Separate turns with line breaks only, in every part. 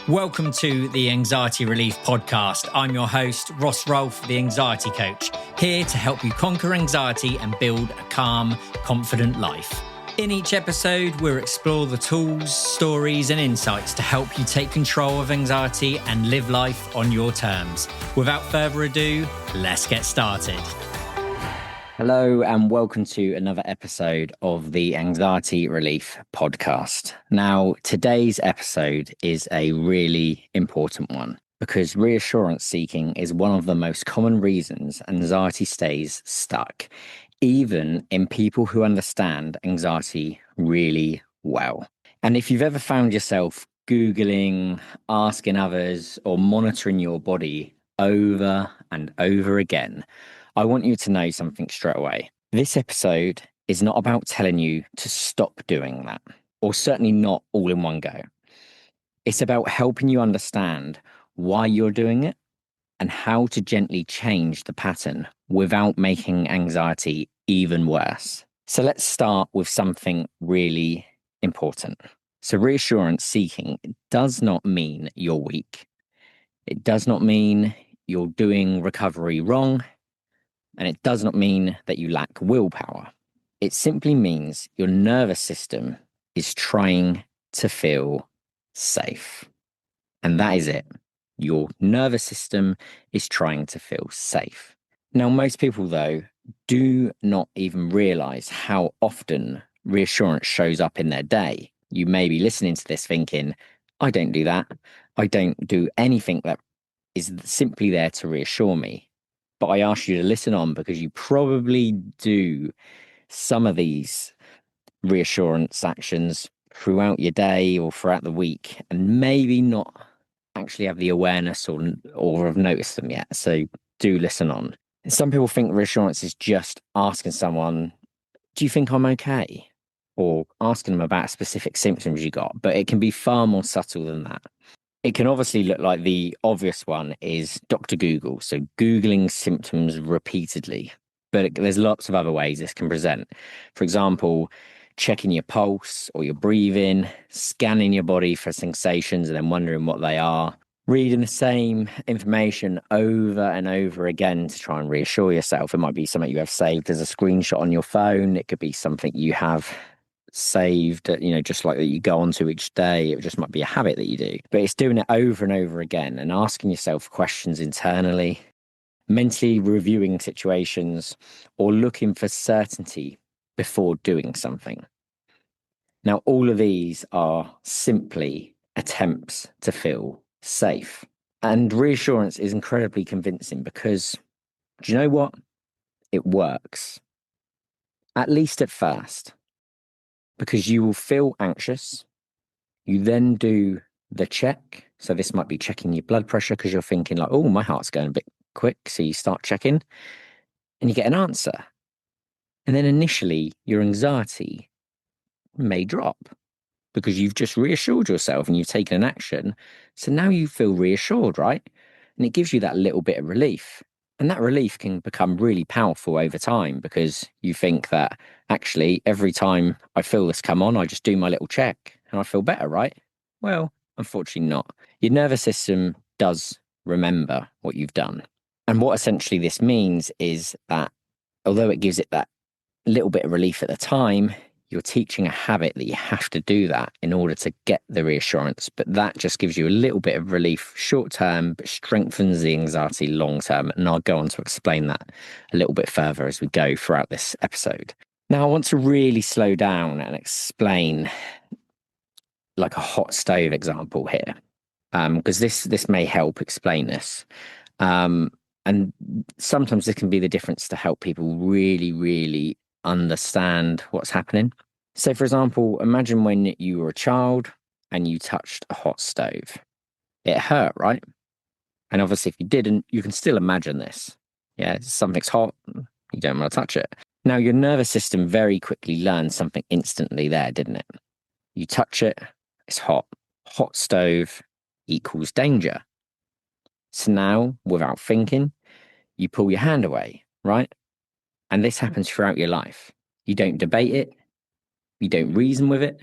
Welcome to the Anxiety Relief Podcast. I'm your host, Ross Rolfe, the Anxiety Coach, here to help you conquer anxiety and build a calm, confident life. In each episode, we'll explore the tools, stories, and insights to help you take control of anxiety and live life on your terms. Without further ado, let's get started. Hello and welcome to another episode of the Anxiety Relief Podcast. Now, today's episode is a really important one because reassurance seeking is one of the most common reasons anxiety stays stuck, even in people who understand anxiety really well. And if you've ever found yourself Googling, asking others, or monitoring your body over and over again, I want you to know something straight away. This episode is not about telling you to stop doing that, or certainly not all in one go. It's about helping you understand why you're doing it and how to gently change the pattern without making anxiety even worse. So let's start with something really important. So reassurance seeking does not mean you're weak. It does not mean you're doing recovery wrong. And it does not mean that you lack willpower. It simply means your nervous system is trying to feel safe. And that is it. Your nervous system is trying to feel safe. Now, most people, though, do not even realize how often reassurance shows up in their day. You may be listening to this thinking, I don't do that. I don't do anything that is simply there to reassure me. But I ask you to listen on because you probably do some of these reassurance actions throughout your day or throughout the week and maybe not actually have the awareness or have noticed them yet. So do listen on. Some people think reassurance is just asking someone, do you think I'm okay? Or asking them about specific symptoms you got, but it can be far more subtle than that. It can obviously look like the obvious one is Dr. Google. So Googling symptoms repeatedly, but there's lots of other ways this can present. For example, checking your pulse or your breathing, scanning your body for sensations and then wondering what they are, reading the same information over and over again to try and reassure yourself. It might be something you have saved as a screenshot on your phone. It could be something you have saved, just like that you go onto each day. It just might be a habit that you do, but it's doing it over and over again and asking yourself questions internally, mentally reviewing situations, or looking for certainty before doing something. Now, all of these are simply attempts to feel safe. And reassurance is incredibly convincing because, do you know what? It works. At least at first. Because you will feel anxious. You then do the check. So this might be checking your blood pressure because you're thinking like, oh, my heart's going a bit quick. So you start checking and you get an answer. And then initially your anxiety may drop because you've just reassured yourself and you've taken an action. So now you feel reassured, right? And it gives you that little bit of relief. And that relief can become really powerful over time because you think that actually every time I feel this come on, I just do my little check and I feel better, right? Well, unfortunately not. Your nervous system does remember what you've done. And what essentially this means is that although it gives it that little bit of relief at the time, you're teaching a habit that you have to do that in order to get the reassurance. But that just gives you a little bit of relief short term, but strengthens the anxiety long term. And I'll go on to explain that a little bit further as we go throughout this episode. Now, I want to really slow down and explain like a hot stove example here, because this may help explain this. And sometimes this can be the difference to help people really, really understand what's happening. So, for example, imagine when you were a child and you touched a hot stove. It hurt, right? And obviously, if you didn't, you can still imagine this. Yeah, something's hot, you don't want to touch it. Now, your nervous system very quickly learned something instantly there, didn't it? You touch it, it's hot. Hot stove equals danger. So now, without thinking, you pull your hand away, right? And this happens throughout your life. You don't debate it. You don't reason with it.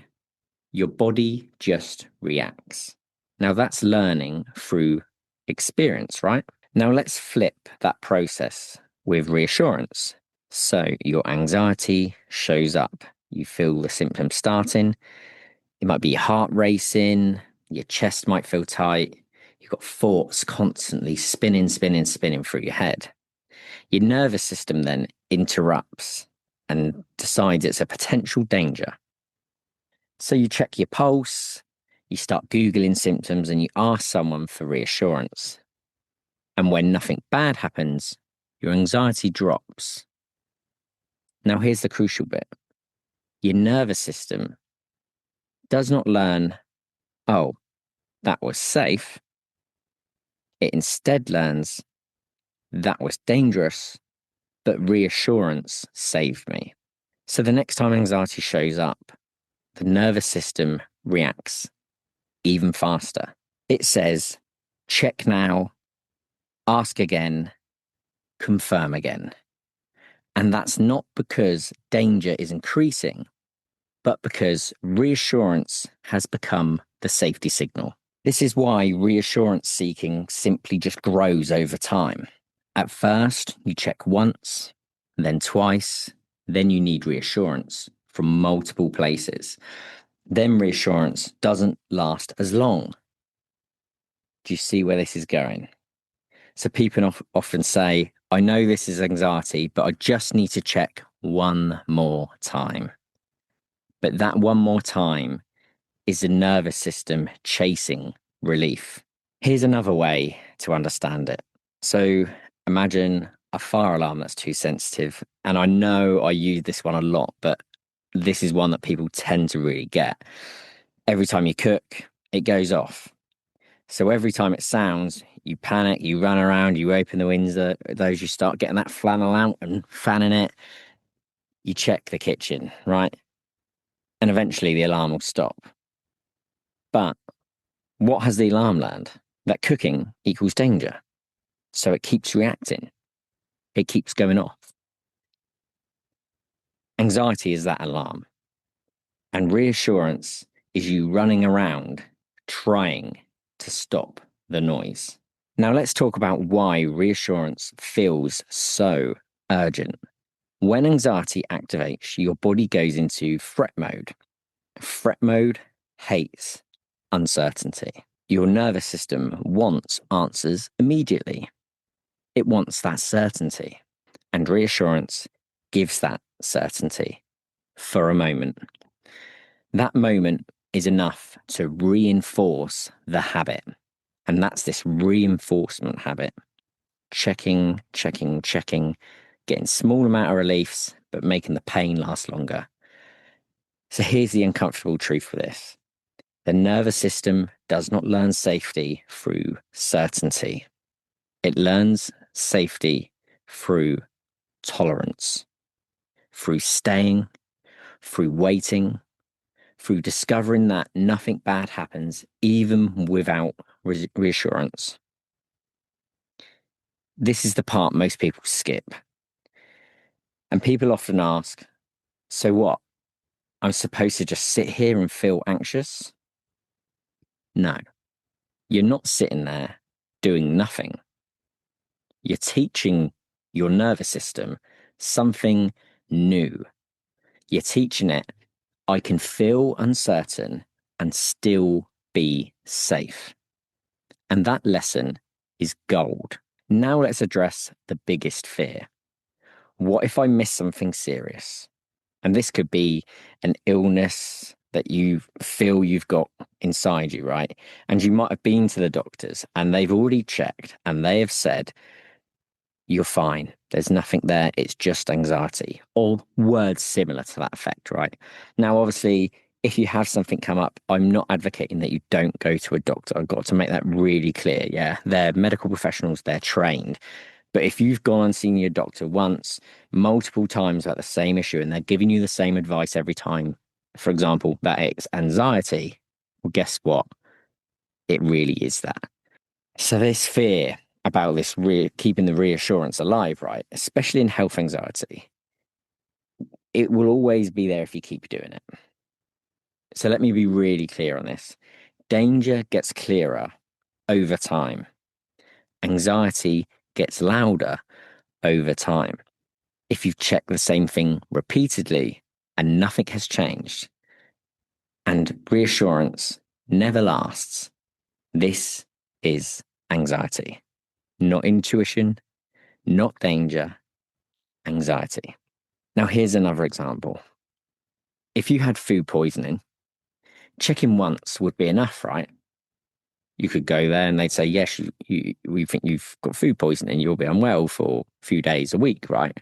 Your body just reacts. Now that's learning through experience, right? Now let's flip that process with reassurance. So your anxiety shows up. You feel the symptoms starting. It might be your heart racing, your chest might feel tight. You've got thoughts constantly spinning through your head. Your nervous system then interrupts and decides it's a potential danger. So you check your pulse, you start Googling symptoms, and you ask someone for reassurance. And when nothing bad happens, your anxiety drops. Now, here's the crucial bit. Your nervous system does not learn, oh, that was safe. It instead learns, that was dangerous, but reassurance saved me. So the next time anxiety shows up, the nervous system reacts even faster. It says, check now, ask again, confirm again. And that's not because danger is increasing, but because reassurance has become the safety signal. This is why reassurance seeking simply just grows over time. At first, you check once, then twice, then you need reassurance from multiple places. Then reassurance doesn't last as long. Do you see where this is going? So people often say, I know this is anxiety, but I just need to check one more time. But that one more time is the nervous system chasing relief. Here's another way to understand it. So imagine a fire alarm that's too sensitive. And I know I use this one a lot, but this is one that people tend to really get. Every time you cook, it goes off. So every time it sounds, you panic, you run around, you open the windows, you start getting that flannel out and fanning it. You check the kitchen, right? And eventually the alarm will stop. But what has the alarm learned? That cooking equals danger. So it keeps reacting. It keeps going off. Anxiety is that alarm. And reassurance is you running around trying to stop the noise. Now let's talk about why reassurance feels so urgent. When anxiety activates, your body goes into threat mode. Threat mode hates uncertainty. Your nervous system wants answers immediately. It wants that certainty. And reassurance gives that certainty for a moment. That moment is enough to reinforce the habit. And that's this reinforcement habit. Checking, getting small amount of reliefs, but making the pain last longer. So here's the uncomfortable truth for this. The nervous system does not learn safety through certainty. It learns safety through tolerance, through staying, through waiting, through discovering that nothing bad happens, even without reassurance. This is the part most people skip. And people often ask, so what? I'm supposed to just sit here and feel anxious? No, you're not sitting there doing nothing. You're teaching your nervous system something new. You're teaching it, I can feel uncertain and still be safe. And that lesson is gold. Now let's address the biggest fear. What if I miss something serious? And this could be an illness that you feel you've got inside you, right? And you might have been to the doctors and they've already checked and they have said, you're fine. There's nothing there. It's just anxiety, or words similar to that effect, right? Now, obviously, if you have something come up, I'm not advocating that you don't go to a doctor. I've got to make that really clear. Yeah, they're medical professionals, they're trained. But if you've gone and seen your doctor once, multiple times about the same issue, and they're giving you the same advice every time, for example, that it's anxiety, well, guess what? It really is that. So this fear about this keeping the reassurance alive, right? Especially in health anxiety, it will always be there if you keep doing it. So let me be really clear on this.
Danger gets clearer over time. Anxiety gets louder over time. If you've checked the same thing repeatedly and nothing has changed, and reassurance never lasts, this is anxiety. Not intuition, not danger, anxiety. Now, here's another example. If you had food poisoning, checking once would be enough, right? You could go there and they'd say, yes, we think you've got food poisoning, you'll be unwell for a few days, a week, right?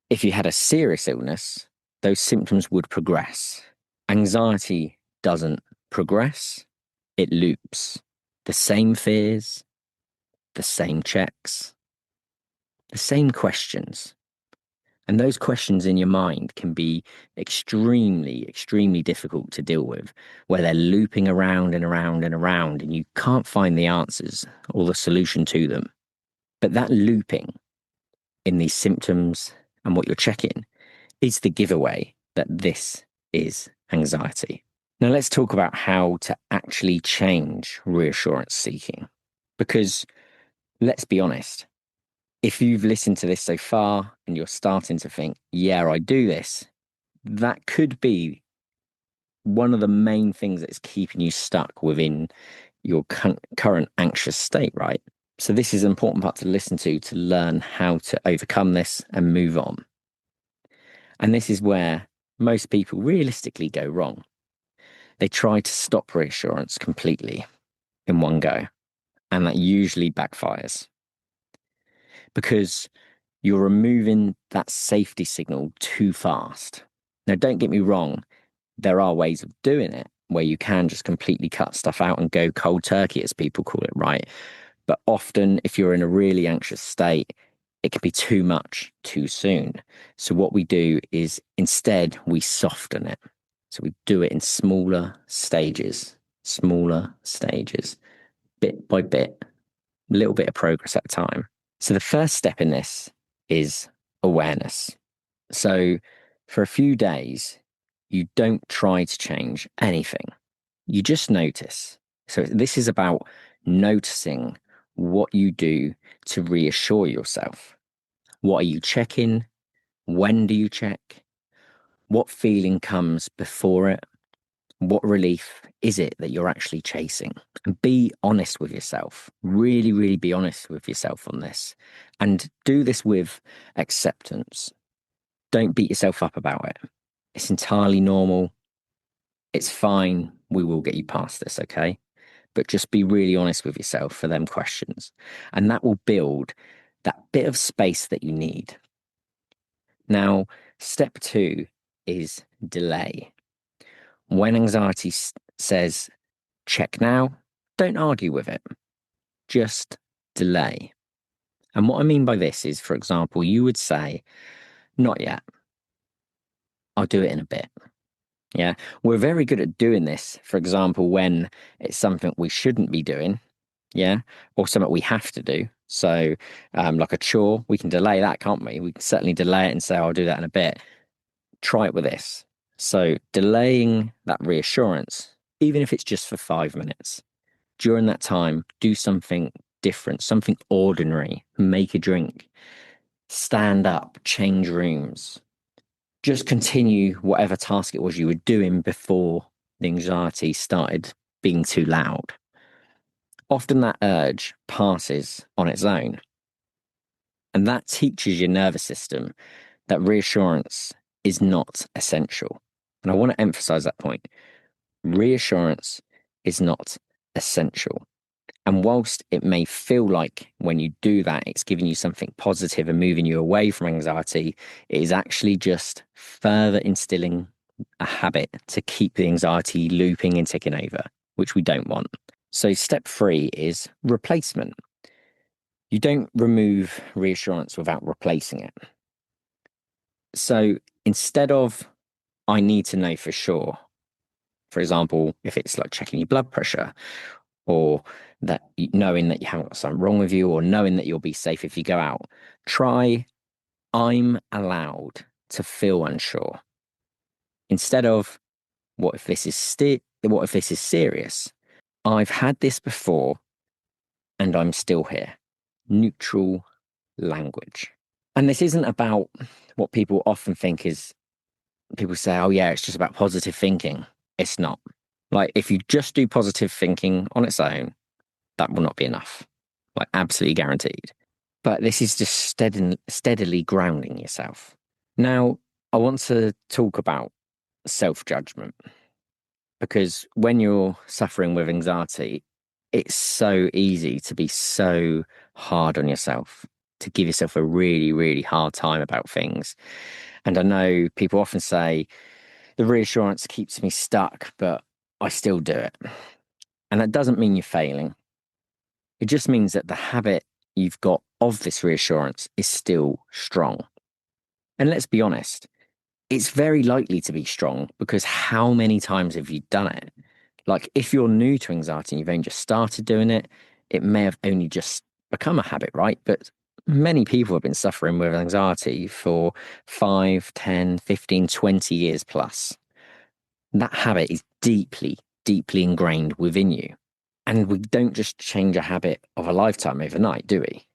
If you had a serious illness, those symptoms would progress. Anxiety doesn't progress, it loops. The same fears, the same checks, the same questions. And those questions in your mind can be extremely, extremely difficult to deal with, where they're looping around and around and around, and you can't find the answers or the solution to them. But that looping in these symptoms and what you're checking is the giveaway that this is anxiety. Now, let's talk about how to actually change reassurance seeking. Because let's be honest, if you've listened to this so far and you're starting to think, yeah, I do this, that could be one of the main things that's keeping you stuck within your current anxious state, right? So this is an important part to listen to learn how to overcome this and move on. And this is where most people realistically go wrong. They try to stop reassurance completely in one go, and that usually backfires because you're removing that safety signal too fast. Now, don't get me wrong, there are ways of doing it where you can just completely cut stuff out and go cold turkey, as people call it, right? But often, if you're in a really anxious state, it can be too much too soon. So what we do is instead we soften it. So we do it in smaller stages, bit by bit, a little bit of progress at a time. So the first step in this is awareness. So for a few days, you don't try to change anything. You just notice. So this is about noticing what you do to reassure yourself. What are you checking? When do you check? What feeling comes before it? What relief is it that you're actually chasing? And be honest with yourself. Really, really be honest with yourself on this. And do this with acceptance. Don't beat yourself up about it. It's entirely normal. It's fine. We will get you past this, okay? But just be really honest with yourself for them questions. And that will build that bit of space that you need. Now, step 2 is delay. When anxiety says, check now, don't argue with it. Just delay. And what I mean by this is, for example, you would say, not yet. I'll do it in a bit. Yeah, we're very good at doing this, for example, when it's something we shouldn't be doing, yeah, or something we have to do. So like a chore, we can delay that, can't we? We can certainly delay it and say, I'll do that in a bit. Try it with this. So delaying that reassurance, even if it's just for 5 minutes, during that time, do something different, something ordinary, make a drink, stand up, change rooms. Just continue whatever task it was you were doing before the anxiety started being too loud. Often that urge passes on its own. And that teaches your nervous system that reassurance is not essential. And I want to emphasize that point. Reassurance is not essential. And whilst it may feel like when you do that, it's giving you something positive and moving you away from anxiety, it is actually just further instilling a habit to keep the anxiety looping and ticking over, which we don't want. So step 3 is replacement. You don't remove reassurance without replacing it. So instead of, I need to know for sure, for example, if it's like checking your blood pressure, or that knowing that you haven't got something wrong with you, or knowing that you'll be safe if you go out, try, I'm allowed to feel unsure. Instead of, What if this is serious? I've had this before and I'm still here. Neutral language. And this isn't about what people often think is, people say, oh yeah, it's just about positive thinking. It's not. Like, if you just do positive thinking on its own, that will not be enough. Like, absolutely guaranteed. But this is just steadily grounding yourself. Now, I want to talk about self-judgment, because when you're suffering with anxiety, it's so easy to be so hard on yourself, to give yourself a really, really hard time about things. And I know people often say, the reassurance keeps me stuck, but I still do it. And that doesn't mean you're failing. It just means that the habit you've got of this reassurance is still strong. And let's be honest, it's very likely to be strong, because how many times have you done it? Like, if you're new to anxiety and you've only just started doing it, it may have only just become a habit, right? But many people have been suffering with anxiety for 5, 10, 15, 20 years plus. That habit is deeply, deeply ingrained within you. And we don't just change a habit of a lifetime overnight, do we?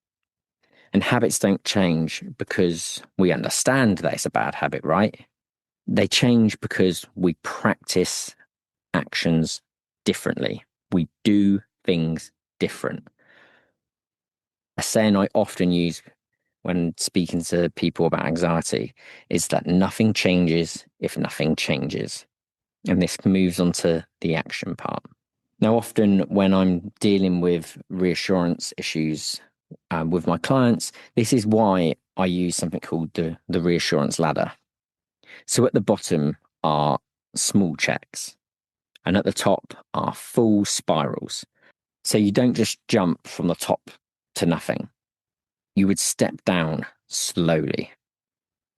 And habits don't change because we understand that it's a bad habit, right? They change because we practice actions differently. We do things different. A saying I often use when speaking to people about anxiety is that nothing changes if nothing changes. And this moves on to the action part. Now, often when I'm dealing with reassurance issues with my clients, this is why I use something called the reassurance ladder. So at the bottom are small checks, and at the top are full spirals. So you don't just jump from the top to nothing. You would step down slowly.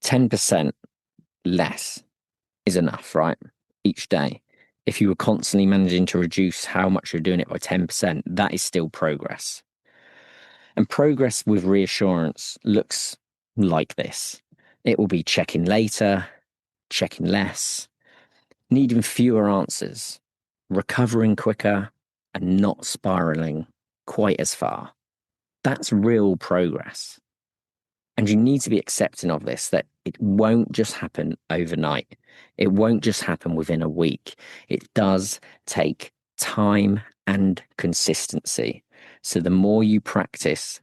10% less is enough, right? Each day. If you were constantly managing to reduce how much you're doing it by 10%, that is still progress. And progress with reassurance looks like this. It will be checking later, checking less, needing fewer answers, recovering quicker, and not spiraling quite as far. That's real progress. And you need to be accepting of this, that it won't just happen overnight. It won't just happen within a week. It does take time and consistency. So the more you practice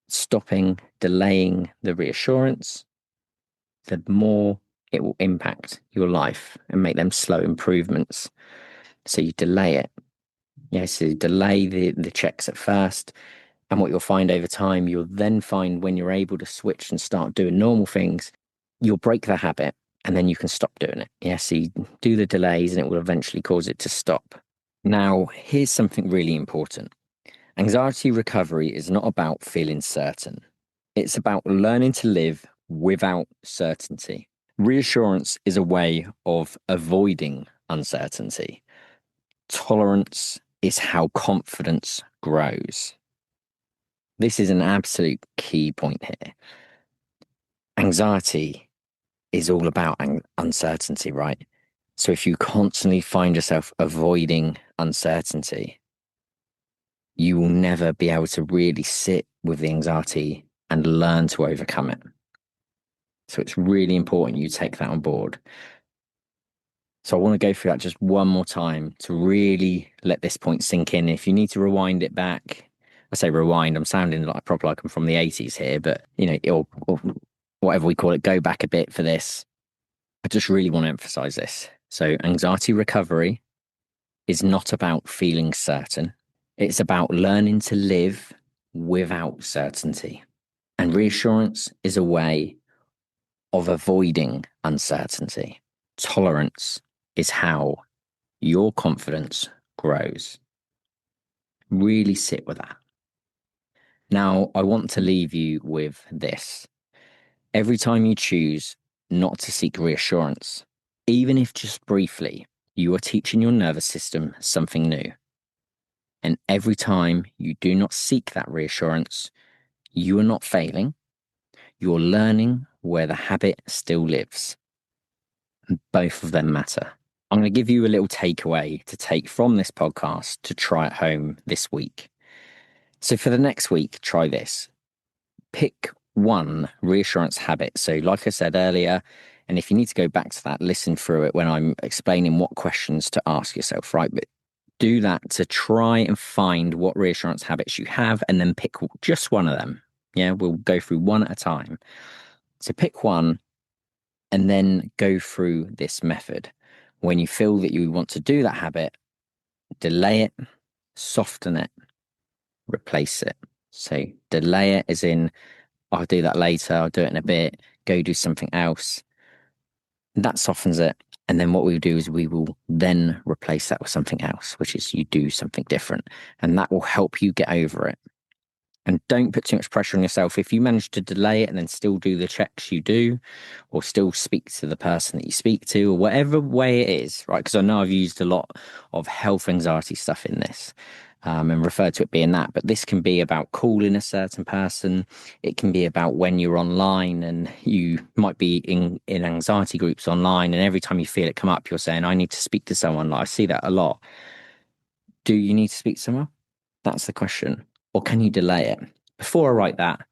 stopping, delaying the reassurance, the more it will impact your life and make them slow improvements. So you delay it. Yeah, so delay the checks at first. And what you'll find over time, you'll then find when you're able to switch and start doing normal things, you'll break the habit and then you can stop doing it. Yeah, so you do the delays and it will eventually cause it to stop. Now, here's something really important. Anxiety recovery is not about feeling certain. It's about learning to live without certainty. Reassurance is a way of avoiding uncertainty. Tolerance is how confidence grows. This is an absolute key point here. Anxiety is all about uncertainty, right? So if you constantly find yourself avoiding uncertainty, you will never be able to really sit with the anxiety and learn to overcome it. So it's really important you take that on board. So I want to go through that just one more time to really let this point sink in. If you need to rewind it back, I say rewind, I'm sounding like I'm from the 80s here, but or whatever we call it, go back a bit for this. I just really want to emphasize this. So anxiety recovery is not about feeling certain. It's about learning to live without certainty. And reassurance is a way of avoiding uncertainty. Tolerance is how your confidence grows. Really sit with that. Now, I want to leave you with this. Every time you choose not to seek reassurance, even if just briefly, you are teaching your nervous system something new. And every time you do not seek that reassurance, you are not failing. You're learning where the habit still lives. And both of them matter. I'm going to give you a little takeaway to take from this podcast to try at home this week. So for the next week, try this. Pick one reassurance habit. So like I said earlier, and if you need to go back to that, listen through it when I'm explaining what questions to ask yourself, right? But do that to try and find what reassurance habits you have and then pick just one of them. Yeah, we'll go through one at a time. So pick one and then go through this method. When you feel that you want to do that habit, delay it, soften it, replace it. So delay it as in, I'll do that later, I'll do it in a bit, go do something else. That softens it. And then what we do is we will then replace that with something else, which is you do something different. And that will help you get over it. And don't put too much pressure on yourself. If you manage to delay it and then still do the checks you do, or still speak to the person that you speak to, or whatever way it is, right? Because I know I've used a lot of health anxiety stuff in this and referred to it being that. But this can be about calling a certain person. It can be about when you're online and you might be in anxiety groups online. And every time you feel it come up, you're saying, I need to speak to someone. Like I see that a lot. Do you need to speak to someone? That's the question. Or can you delay it? Before I write that,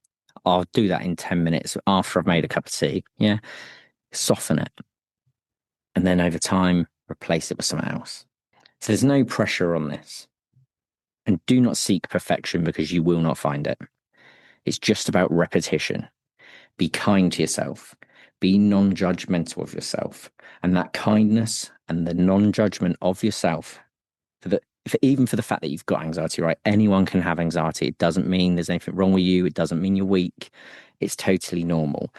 I'll do that in 10 minutes after I've made a cup of tea. Yeah. Soften it. And then over time, replace it with something else. So there's no pressure on this. And do not seek perfection because you will not find it. It's just about repetition. Be kind to yourself. Be non-judgmental of yourself. And that kindness and the non-judgment of yourself, even for the fact that you've got anxiety, right? Anyone can have anxiety. It doesn't mean there's anything wrong with you. It doesn't mean you're weak. It's totally normal.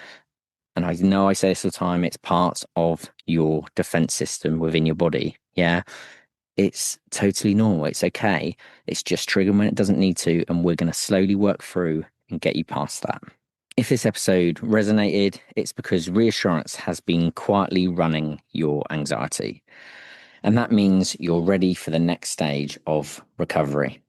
And I know I say this all the time, it's part of your defense system within your body. Yeah. It's totally normal. It's okay. It's just triggering when it doesn't need to. And we're going to slowly work through and get you past that. If this episode resonated, it's because Reassurance has been quietly running your anxiety. And that means you're ready for the next stage of recovery.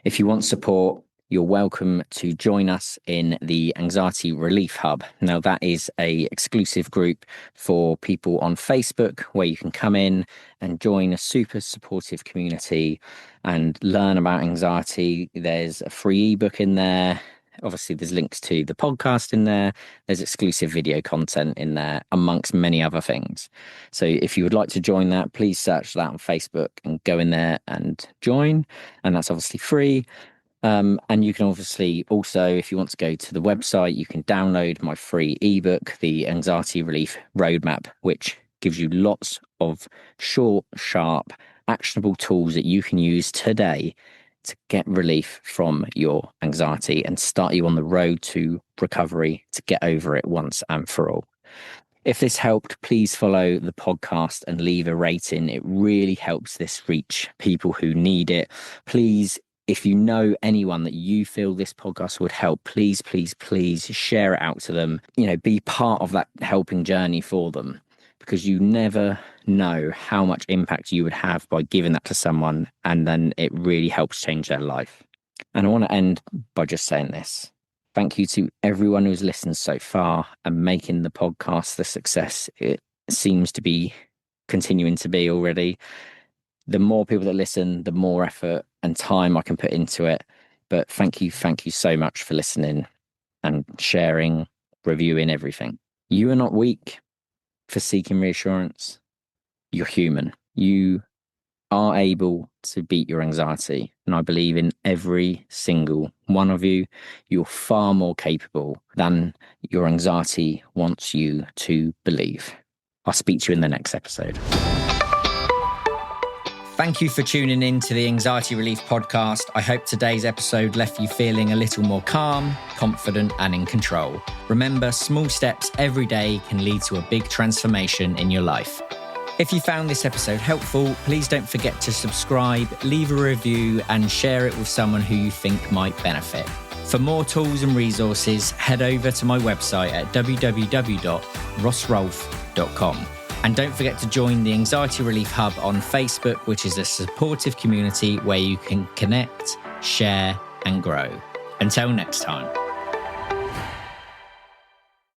If you want support, you're welcome to join us in the Anxiety Relief Hub. Now, that is an exclusive group for people on Facebook where you can come in and join a super supportive community and learn about anxiety. There's a free ebook in there. Obviously, there's links to the podcast in there. There's exclusive video content in there, amongst many other things. So if you would like to join that, please search that on Facebook and go in there and join. And that's obviously free. And you can obviously also, if you want to go to the website, you can download my free ebook, The Anxiety Relief Roadmap, which gives you lots of short, sharp, actionable tools that you can use today to get relief from your anxiety and start you on the road to recovery to get over it once and for all. If this helped, please follow the podcast and leave a rating. It really helps this reach people who need it. Please, if you know anyone that you feel this podcast would help, please, please, please share it out to them. You know, be part of that helping journey for them, because you never know how much impact you would have by giving that to someone, and then it really helps change their life. And I want to end by just saying this. Thank you to everyone who's listened so far and making the podcast the success it seems to be continuing to be already. The more people that listen, the more effort and time I can put into it. But thank you so much for listening and sharing, reviewing everything. You are not weak for seeking reassurance. You're human. You are able to beat your anxiety. And I believe in every single one of you. You're far more capable than your anxiety wants you to believe. I'll speak to you in the next episode.
Thank you for tuning in to the Anxiety Relief Podcast. I hope today's episode left you feeling a little more calm, confident, and in control. Remember, small steps every day can lead to a big transformation in your life. If you found this episode helpful, please don't forget to subscribe, leave a review, and share it with someone who you think might benefit. For more tools and resources, head over to my website at www.rossrolf.com. And don't forget to join the Anxiety Relief Hub on Facebook, which is a supportive community where you can connect, share, and grow. Until next time.